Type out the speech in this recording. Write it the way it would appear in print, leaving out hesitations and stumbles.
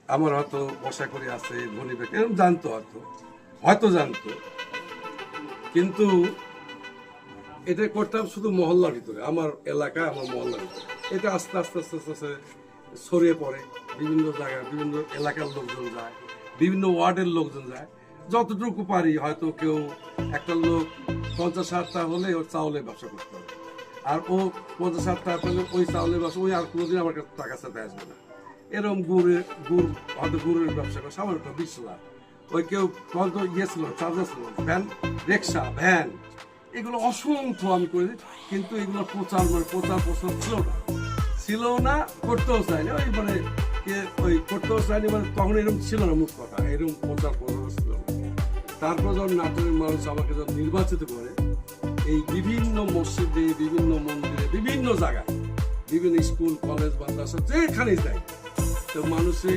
আমার হয়তো বসা করে আছে ধনী ব্যক্তি এরকম জানতো, হয়তো জানতো, কিন্তু এটা করতাম শুধু মহল্লার ভিতরে, আমার এলাকা, আমার মহল্লার ভিতরে। এটা আস্তে আস্তে আস্তে আস্তে আস্তে ছড়িয়ে পড়ে বিভিন্ন জায়গায়, বিভিন্ন এলাকার লোকজন যায়, বিভিন্ন ওয়ার্ডের লোকজন যায়। যতটুকু পারি, হয়তো কেউ একটা লোক 50-60 হলে ওর চাউলের ব্যবসা করতে হবে, আর ও 50-60 পেলে ওই চাউলের ব্যবসা, ওই আর কোনোদিন আমার কাছে টাকা সাথে আসবে না। এরকম গুড় হয়তো গুড়ের ব্যবসা করে সামান্য 20 লাখ। ওই কেউ হয়তো ছিল, চার্জার ছিল, ভ্যান, রিক্সা, ভ্যান, এগুলো অসংখ্য আমি করি, কিন্তু এগুলো প্রচার ছিল না, করতেও চাইনি। ওই মানে ওই করতেও চাইনি, মানে তখন এরকম ছিল না, মুখ কথা এরকম প্রচার ছিল না। তারপর যখন নাটোরের মানুষ আমাকে যখন নির্বাচিত করে, এই বিভিন্ন মসজিদে, বিভিন্ন মন্দিরে, বিভিন্ন জায়গায়, বিভিন্ন স্কুল, কলেজ, মাদ্রাসা যেখানেই যাই, তো মানুষের